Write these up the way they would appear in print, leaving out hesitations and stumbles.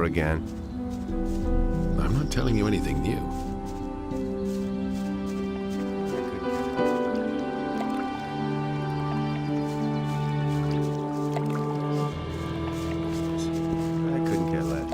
over again. I'm not telling you anything new. I couldn't care less.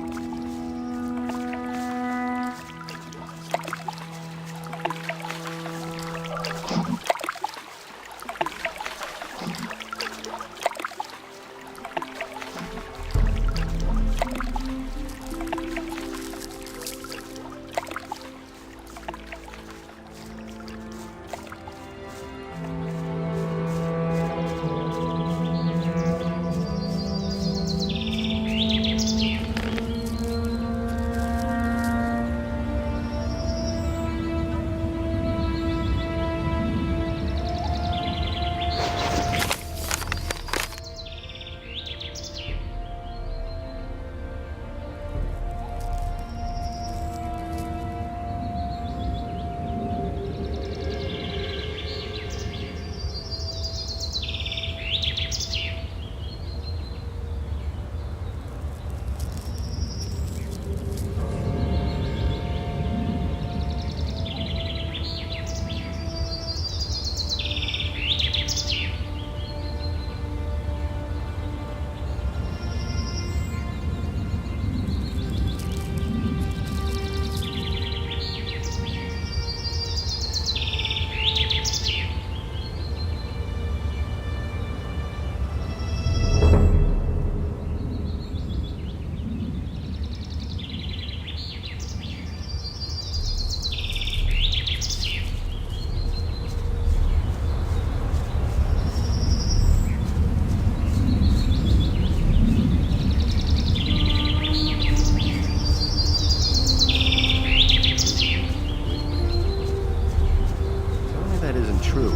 True.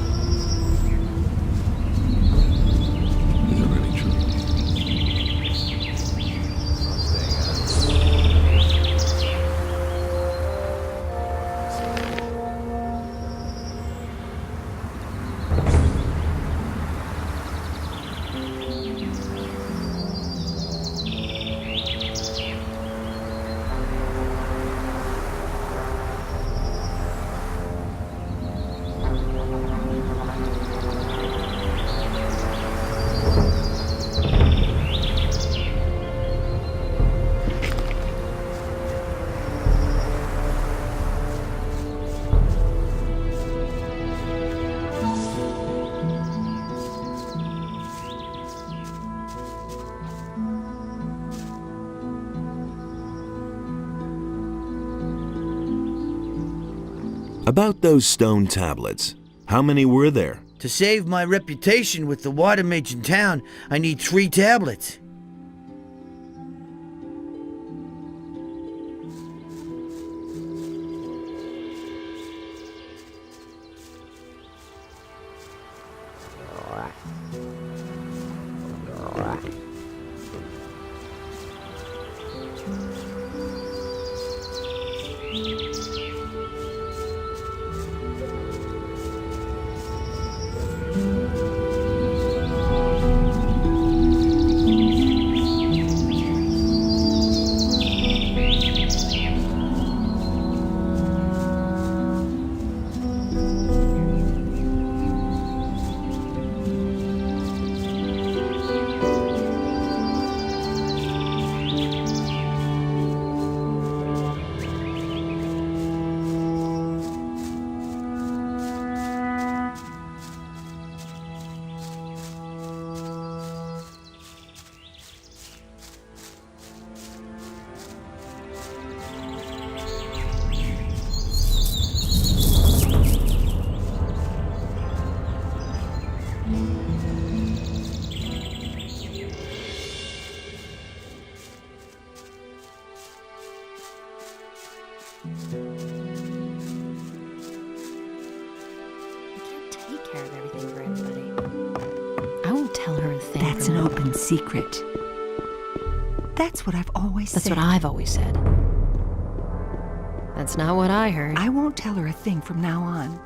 Is it really true? About those stone tablets, how many were there? To save my reputation with the water mage in town, I need 3 tablets. Care of everything for everybody. I won't tell her a thing. That's an open secret. That's what I've always said. That's what I've always said. That's not what I heard. I won't tell her a thing from now on.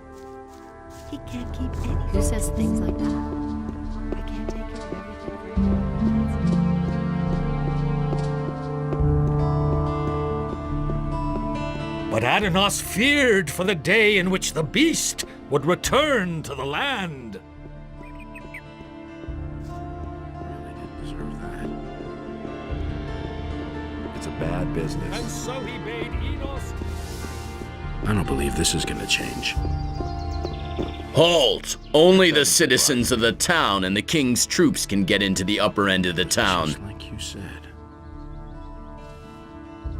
He can't keep anything. Who says things like that? I can't take care of everything for him. But Adanos feared for the day in which the beast would return to the land. Really didn't deserve that. It's a bad And business. so he bade Enos. I don't believe this is gonna change. Halt! Only the citizens of the town and the king's troops can get into the upper end of the town. Just like you said.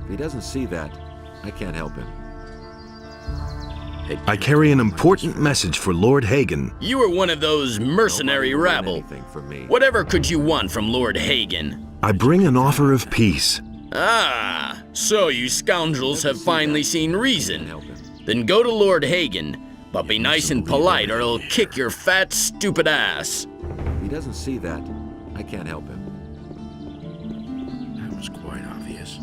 If he doesn't see that, I can't help him. I carry an important message for Lord Hagen. You are one of those mercenary Nobody will win rabble. anything from me. Whatever could you want from Lord Hagen? I bring an offer of peace. Ah, so you scoundrels have finally seen Can't reason. help him. Then go to Lord Hagen, but be nice and polite or he'll kick your fat, stupid ass. If he doesn't see that, I can't help him. That was quite obvious.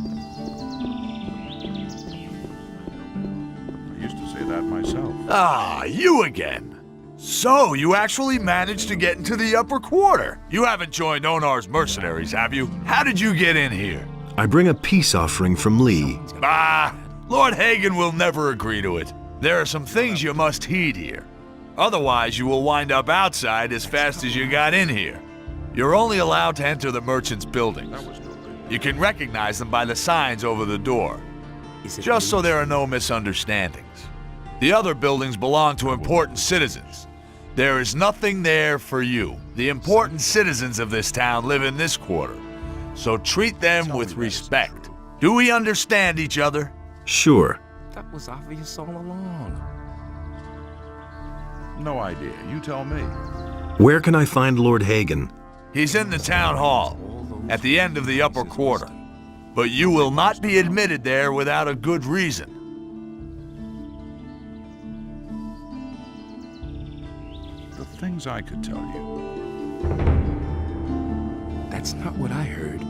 I used to say that myself. Ah, you again. So, you actually managed to get into the upper quarter. You haven't joined Onar's mercenaries, have you? How did you get in here? I bring a peace offering from Lee. Ah, Lord Hagen will never agree to it. There are some things you must heed here. Otherwise, you will wind up outside as fast as you got in here. You're only allowed to enter the merchants' buildings. You can recognize them by the signs over the door. Just so there are no misunderstandings. The other buildings belong to important citizens. There is nothing there for you. The important citizens of this town live in this quarter, so treat them with respect. Do we understand each other? Sure. That was obvious all along. No idea. You tell me. Where can I find Lord Hagen? He's in the town hall, at the end of the upper quarter. But you will not be admitted there without a good reason. The things I could tell you. That's not what I heard.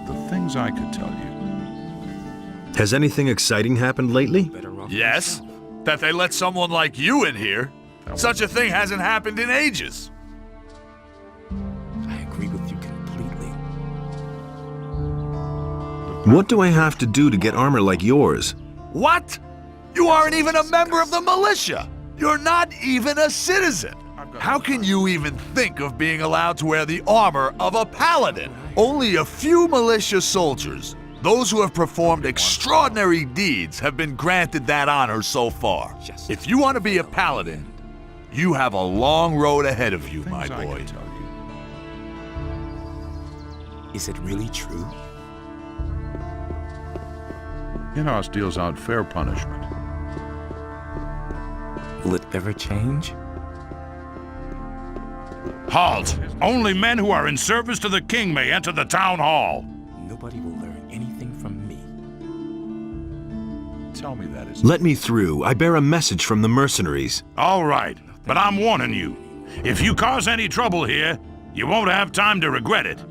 The things I could tell you. Has anything exciting happened lately? Better off Yes? That they let someone like you in here? Such a thing hasn't happened in ages. I agree with you completely. What do I have to do to get armor like yours? What? You aren't even a member of the militia. You're not even a citizen. How can you even think of being allowed to wear the armor of a paladin? Only a few militia soldiers, those who have performed extraordinary deeds, have been granted that honor so far. If you want to be a paladin, you have a long road ahead of you, my Things I boy. could tell you. Is it really true? Inos deals out fair punishment. Will it ever change? Halt! Only men who are in service to the king may enter the town hall. Nobody will learn anything from me. Tell me that is. Let me through. I bear a message from the mercenaries. All right, but I'm warning you. If you cause any trouble here, you won't have time to regret it. He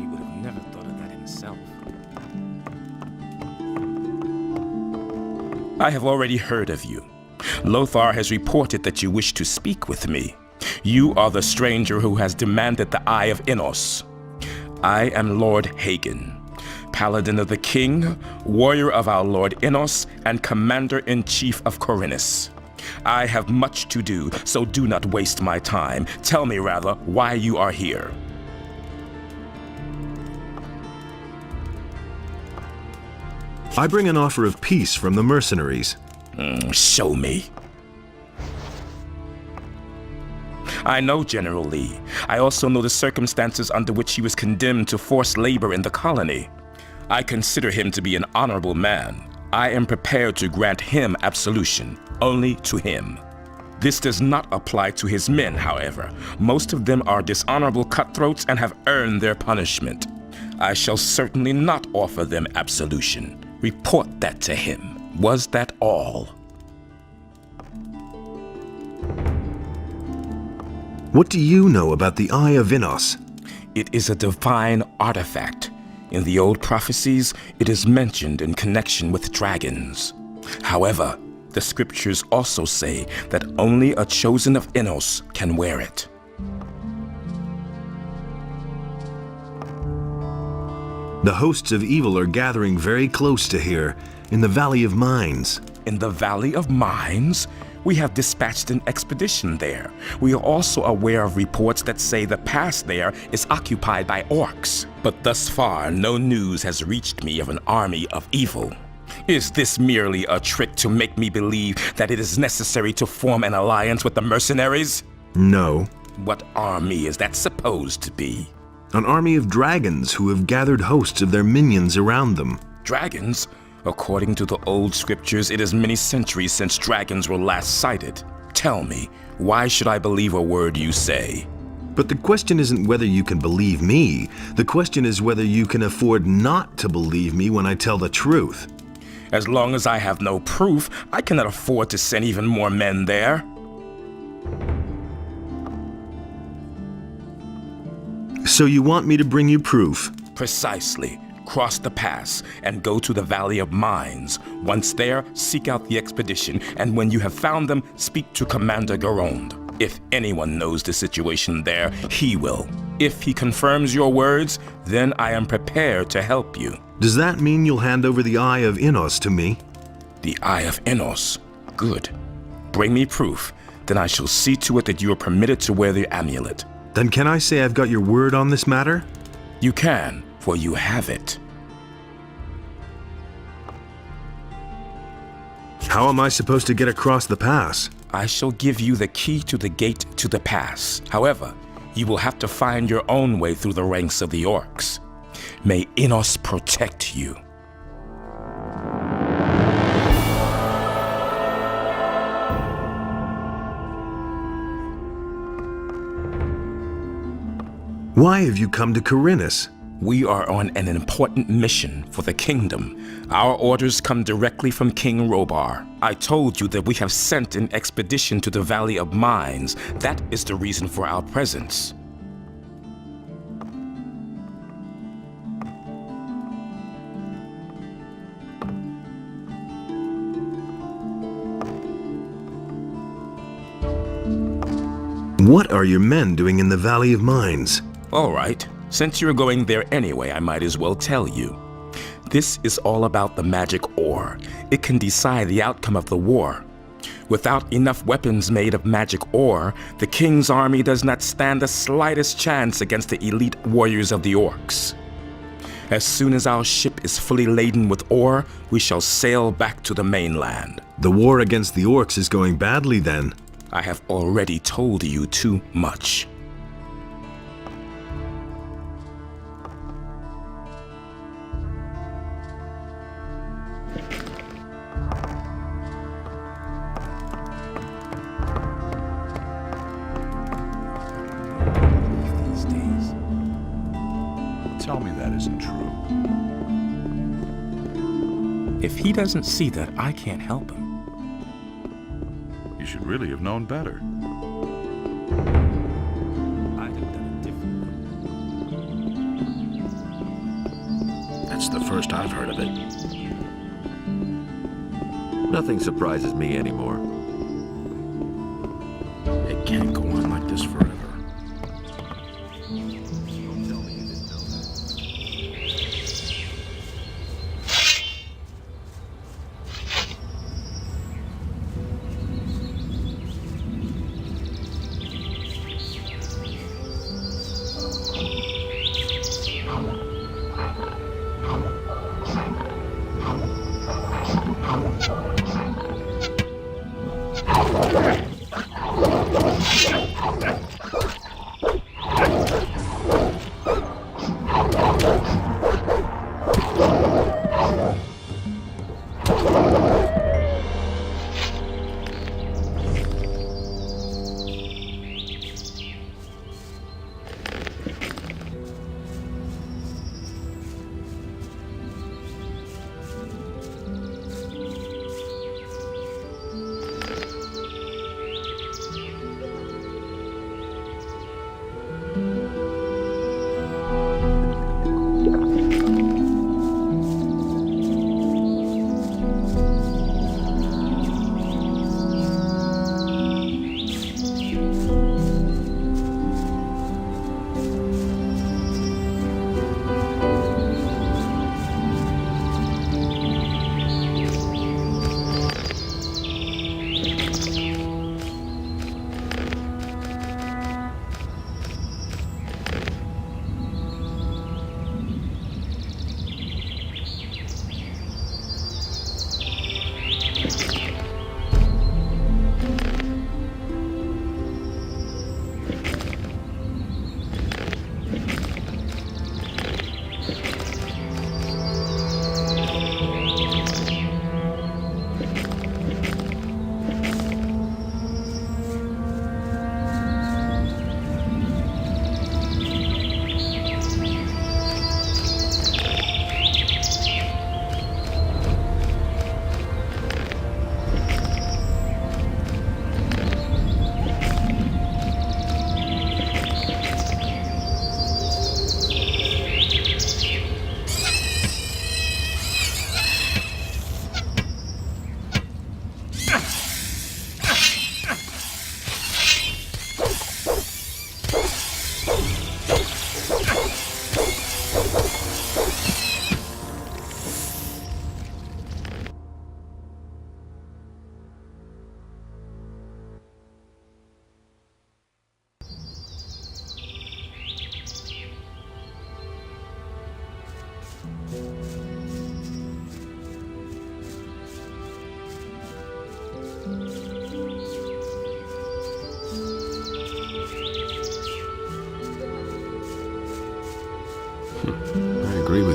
would have never thought of that himself. I have already heard of you. Lothar has reported that you wish to speak with me. You are the stranger who has demanded the Eye of Enos. I am Lord Hagen, Paladin of the King, warrior of our Lord Enos, and Commander-in-Chief of Corinus. I have much to do, so do not waste my time. Tell me, rather, why you are here. I bring an offer of peace from the mercenaries. Show me. I know General Lee. I also know the circumstances under which he was condemned to forced labor in the colony. I consider him to be an honorable man. I am prepared to grant him absolution, only to him. This does not apply to his men, however. Most of them are dishonorable cutthroats and have earned their punishment. I shall certainly not offer them absolution. Report that to him. Was that all? What do you know about the Eye of Enos? It is a divine artifact. In the old prophecies, it is mentioned in connection with dragons. However, the scriptures also say that only a chosen of Enos can wear it. The hosts of evil are gathering very close to here, in the Valley of Mines. In the Valley of Mines, we have dispatched an expedition there. We are also aware of reports that say the pass there is occupied by orcs. But thus far, no news has reached me of an army of evil. Is this merely a trick to make me believe that it is necessary to form an alliance with the mercenaries? No. What army is that supposed to be? An army of dragons who have gathered hosts of their minions around them. Dragons? According to the old scriptures, it is many centuries since dragons were last sighted. Tell me, why should I believe a word you say? But the question isn't whether you can believe me. The question is whether you can afford not to believe me when I tell the truth. As long as I have no proof, I cannot afford to send even more men there. So you want me to bring you proof? Precisely. Cross the pass and go to the Valley of Mines. Once there, seek out the expedition, and when you have found them, speak to Commander Garond. If anyone knows the situation there, he will. If he confirms your words, then I am prepared to help you. Does that mean you'll hand over the Eye of Innos to me? The Eye of Innos? Good. Bring me proof, then I shall see to it that you are permitted to wear the amulet. Then can I say I've got your word on this matter? You can, for you have it. How am I supposed to get across the pass? I shall give you the key to the gate to the pass. However, you will have to find your own way through the ranks of the orcs. May Innos protect you. Why have you come to Corinus? We are on an important mission for the kingdom. Our orders come directly from King Robar. I told you that we have sent an expedition to the Valley of Mines. That is the reason for our presence. What are your men doing in the Valley of Mines? All right. Since you're going there anyway, I might as well tell you. This is all about the magic ore. It can decide the outcome of the war. Without enough weapons made of magic ore, the king's army does not stand the slightest chance against the elite warriors of the orcs. As soon as our ship is fully laden with ore, we shall sail back to the mainland. The war against the orcs is going badly then. I have already told you too much. Tell me that isn't true. If he doesn't see that, I can't help him. You should really have known better. I'd have done it differently. That's the first I've heard of it. Nothing surprises me anymore. It can't go on like this forever.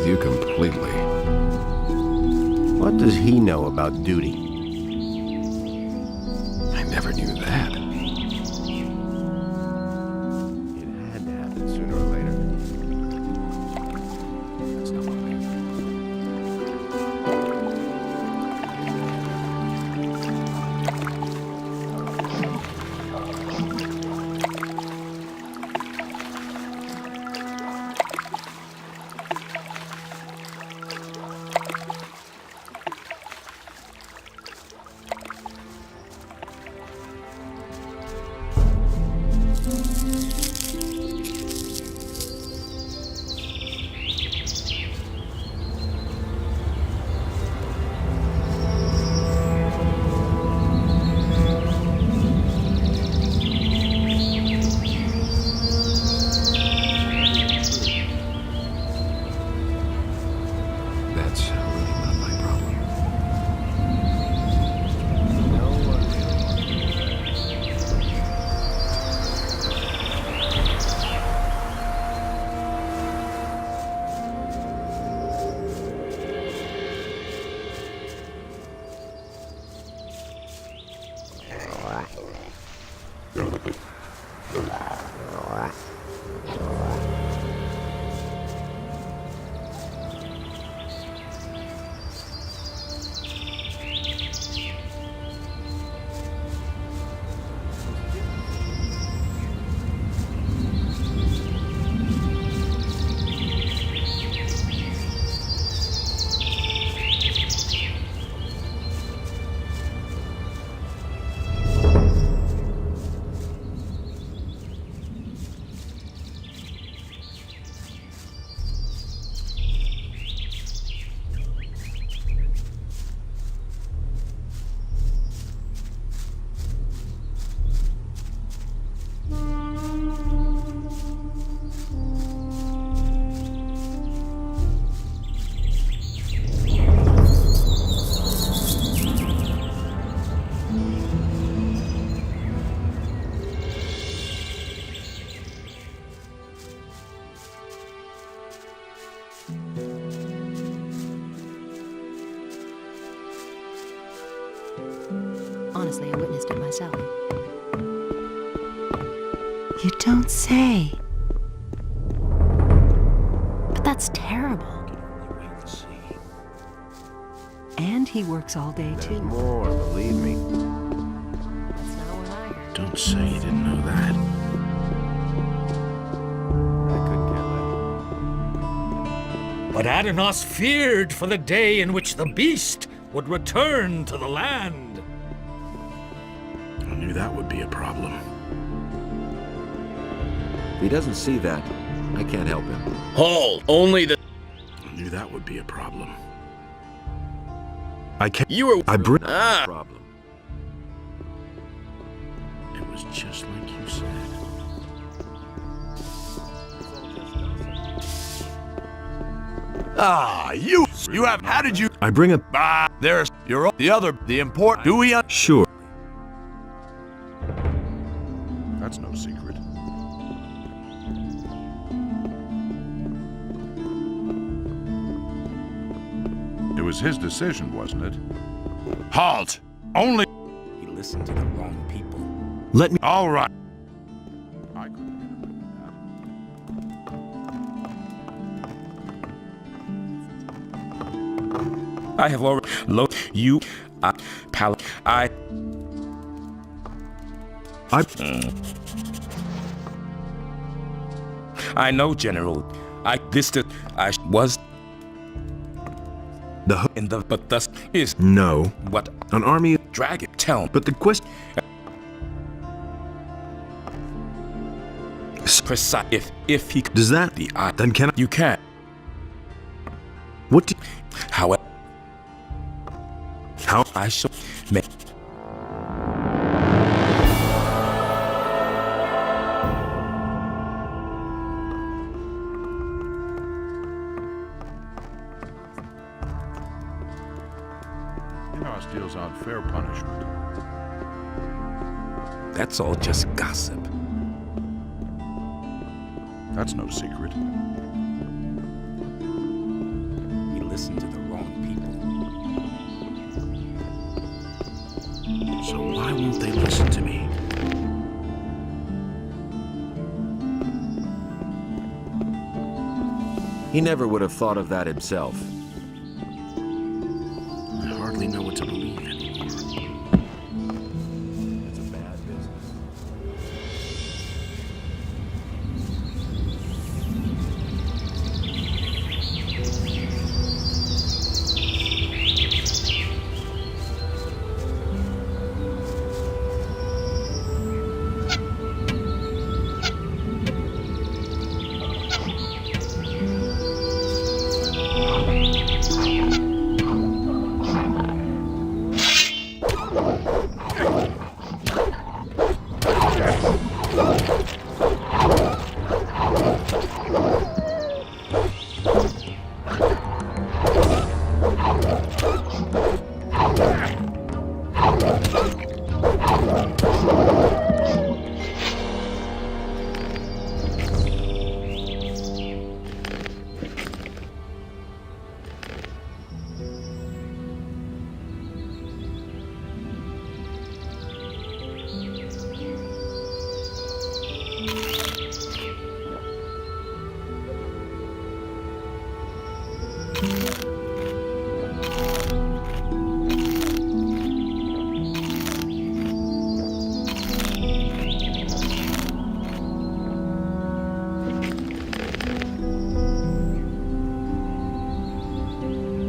with you completely. What does he know about duty? I never knew that. It had to happen sooner or later. That's not what I meant. That's really not my problem. Honestly, I witnessed it myself. You don't say. But that's terrible. And he works all day There's too. more, believe me. That's not what I heard. Don't say you didn't know that. I couldn't care less. But Adanos feared for the day in which the beast would return to the land. I knew that would be a problem. If he doesn't see that, I can't help him. Hold, only the... I knew that would be a problem. I can't. You were... I bring. Ah, Problem. It was just like you said. Ah, you have, how did you, I bring a. there's, the important, do we, Sure. That's no secret. It was his decision, wasn't it? Halt! Only... He listened to the wrong people. Let me. All right. I couldn't get away with that. I have already you pal I know, General. I was The. in the but thus is No. what An army. dragon tell But the question. precise if he Does that. the I Then can I. you can. What do. However, How. I shall make Enos deals out fair punishment. that's all just gossip. That's no secret. listen to the wrong people. So why won't they listen to me? He never would have thought of that himself. I hardly know what to believe anymore. It's a bad business.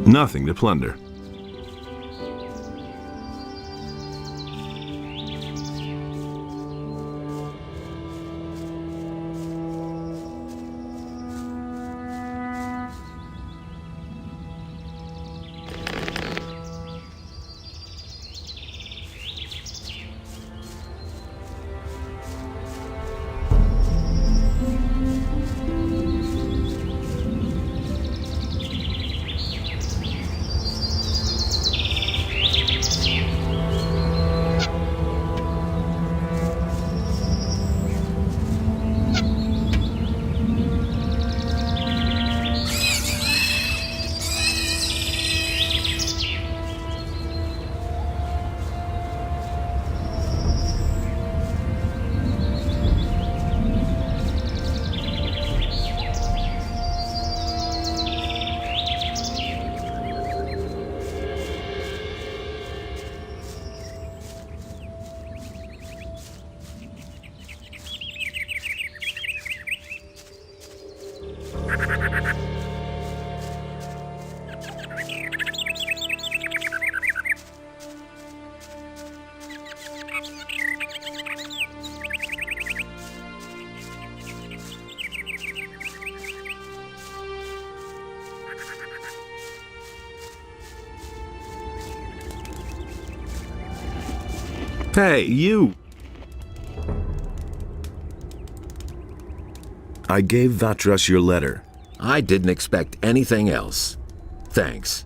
Nothing to plunder. Hey, you! I gave Vatras your letter. I didn't expect anything else. Thanks.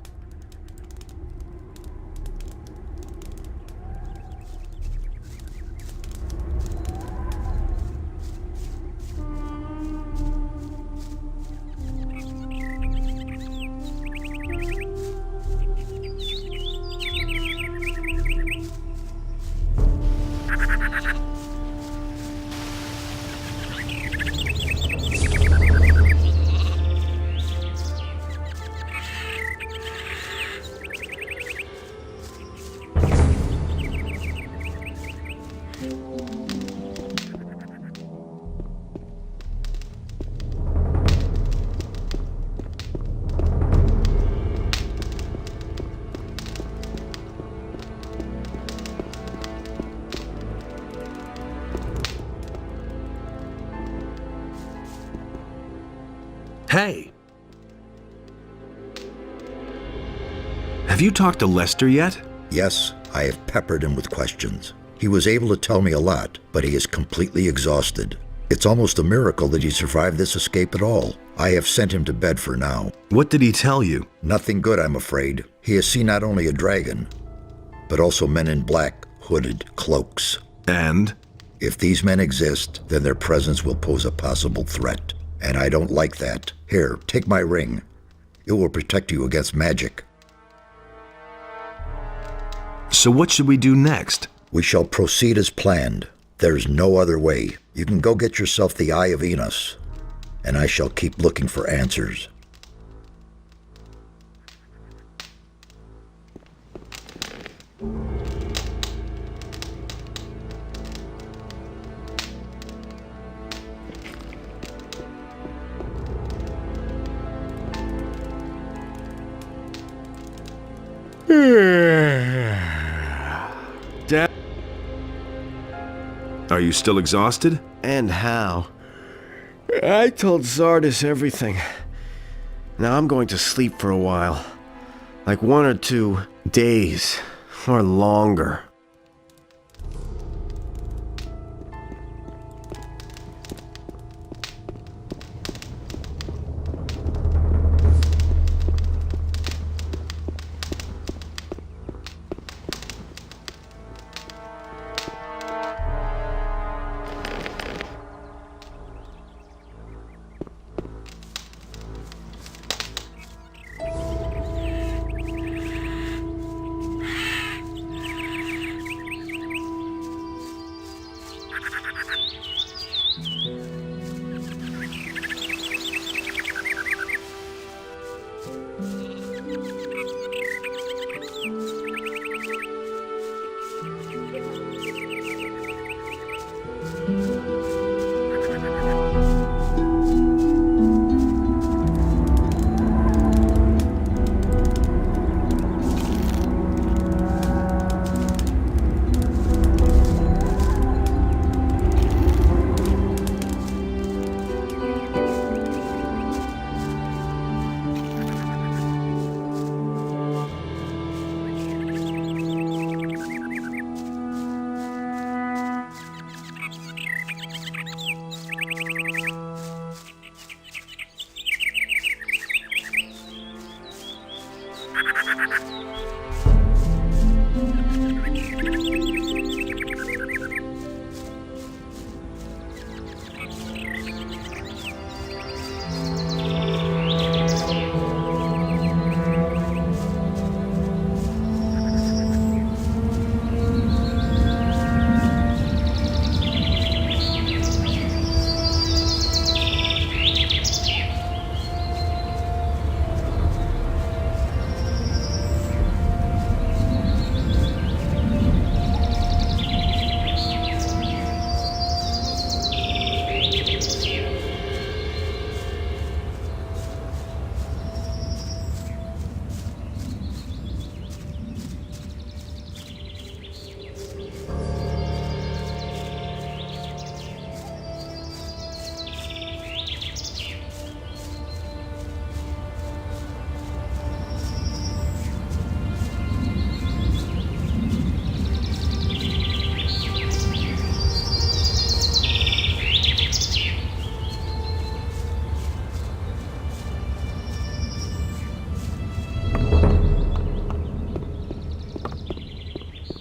Hey! Have you talked to Lester yet? Yes, I have peppered him with questions. He was able to tell me a lot, but he is completely exhausted. It's almost a miracle that he survived this escape at all. I have sent him to bed for now. What did he tell you? Nothing good, I'm afraid. He has seen not only a dragon, but also men in black, hooded cloaks. And? If these men exist, then their presence will pose a possible threat. And I don't like that. Here, take my ring. It will protect you against magic. So what should we do next? We shall proceed as planned. There's no other way. You can go get yourself the Eye of Enos, and I shall keep looking for answers. Dad? Are you still exhausted? And how? I told Zardis everything. Now I'm going to sleep for a while. Like 1 or 2 days, or longer.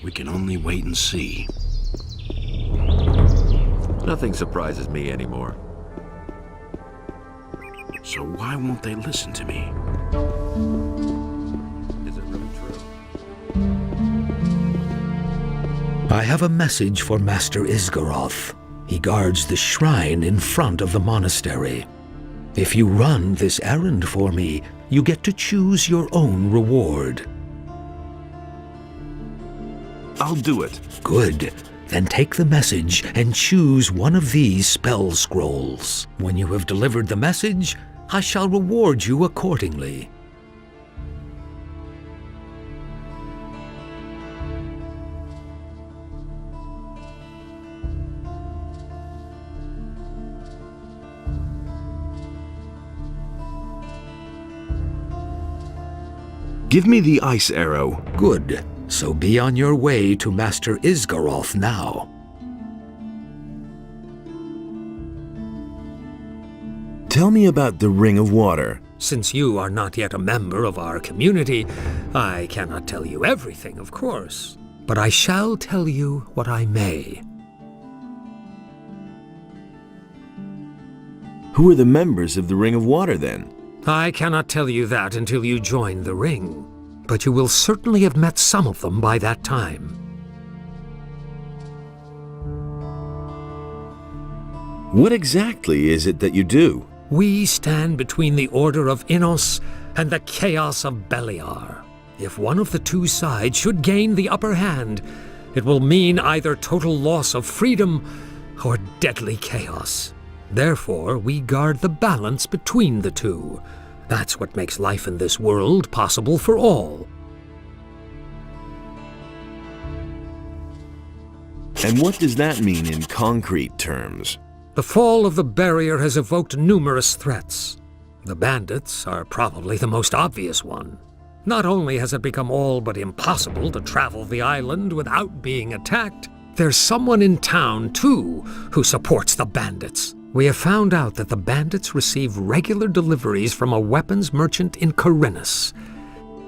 We can only wait and see. Nothing surprises me anymore. So why won't they listen to me? Is it really true? I have a message for Master Isgaroth. He guards the shrine in front of the monastery. If you run this errand for me, you get to choose your own reward. I'll do it. Good. Then take the message and choose one of these spell scrolls. When you have delivered the message, I shall reward you accordingly. Give me the ice arrow. Good. So be on your way to Master Isgaroth now. Tell me about the Ring of Water. Since you are not yet a member of our community, I cannot tell you everything, of course. But I shall tell you what I may. Who are the members of the Ring of Water, then? I cannot tell you that until you join the ring, but you will certainly have met some of them by that time. What exactly is it that you do? We stand between the Order of Innos and the Chaos of Beliar. If one of the two sides should gain the upper hand, it will mean either total loss of freedom or deadly chaos. Therefore, we guard the balance between the two. That's what makes life in this world possible for all. And what does that mean in concrete terms? The fall of the barrier has evoked numerous threats. The bandits are probably the most obvious one. Not only has it become all but impossible to travel the island without being attacked, there's someone in town, too, who supports the bandits. We have found out that the bandits receive regular deliveries from a weapons merchant in Khorinis.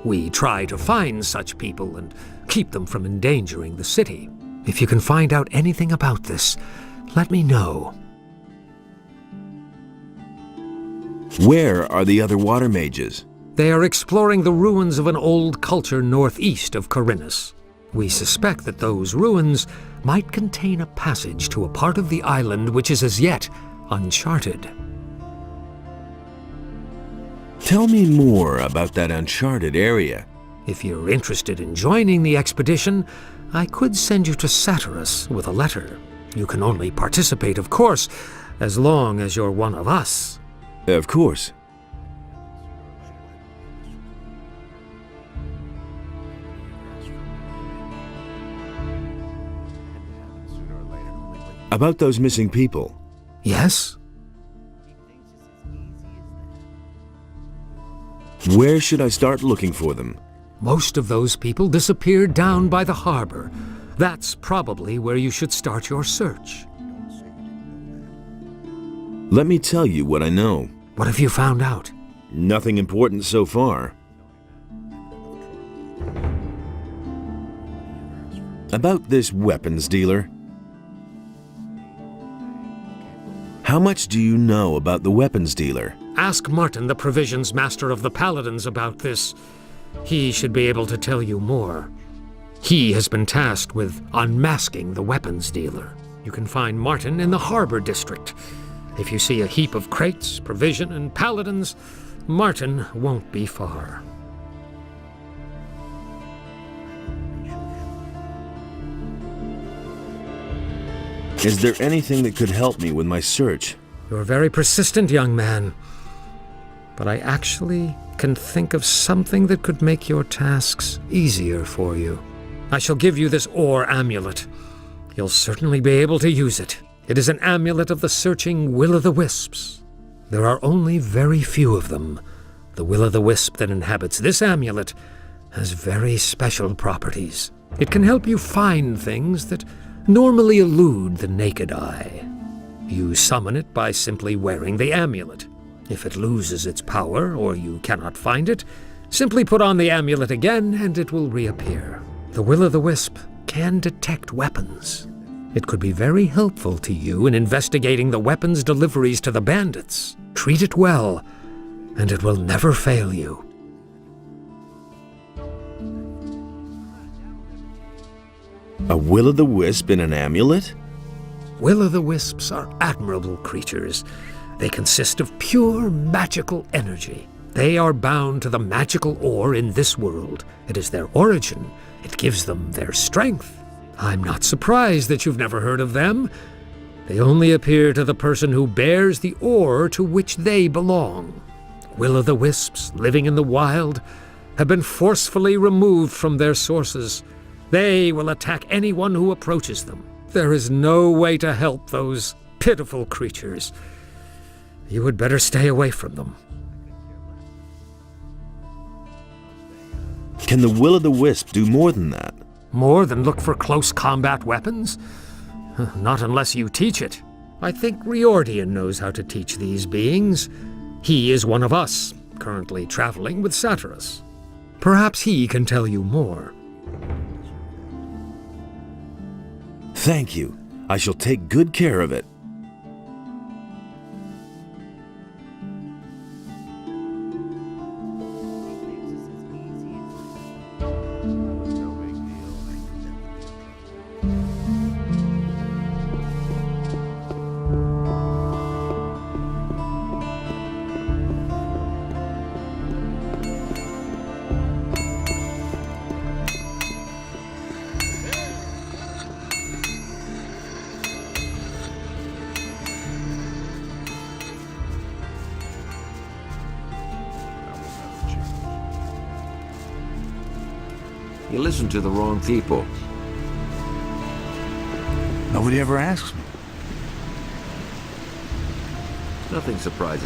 We try to find such people and keep them from endangering the city. If you can find out anything about this, let me know. Where are the other water mages? They are exploring the ruins of an old culture northeast of Khorinis. We suspect that those ruins might contain a passage to a part of the island which is as yet uncharted. Tell me more about that uncharted area. If you're interested in joining the expedition, I could send you to Satyrus with a letter. You can only participate, of course, as long as you're one of us. Of course. About those missing people. Yes? Where should I start looking for them? Most of those people disappeared down by the harbor. That's probably where you should start your search. Let me tell you what I know. What have you found out? Nothing important so far. About this weapons dealer. How much do you know about the weapons dealer? Ask Martin, the provisions master of the Paladins, about this. He should be able to tell you more. He has been tasked with unmasking the weapons dealer. You can find Martin in the harbor district. If you see a heap of crates, provision, and paladins, Martin won't be far. Is there anything that could help me with my search? You're very persistent, young man. But I actually can think of something that could make your tasks easier for you. I shall give you this ore amulet. You'll certainly be able to use it. It is an amulet of the searching will-o'-the-wisps. There are only very few of them. The will-o'-the-wisp that inhabits this amulet has very special properties. It can help you find things that normally elude the naked eye. You summon it by simply wearing the amulet. If it loses its power or you cannot find it, simply put on the amulet again and it will reappear. The will-o'-the-wisp can detect weapons. It could be very helpful to you in investigating the weapons deliveries to the bandits. Treat it well, and it will never fail you. A will-o'-the-wisp in an amulet? Will-o'-the-wisps are admirable creatures. They consist of pure magical energy. They are bound to the magical ore in this world. It is their origin. It gives them their strength. I'm not surprised that you've never heard of them. They only appear to the person who bears the ore to which they belong. Will-o'-the-wisps living in the wild have been forcefully removed from their sources. They will attack anyone who approaches them. There is no way to help those pitiful creatures. You would better stay away from them. Can the will-o'-the-wisp do more than that? More than look for close combat weapons? Not unless you teach it. I think Riordian knows how to teach these beings. He is one of us, currently traveling with Satyrus. Perhaps he can tell you more. Thank you. I shall take good care of it. You listen to the wrong people. Nobody ever asks me. Nothing surprises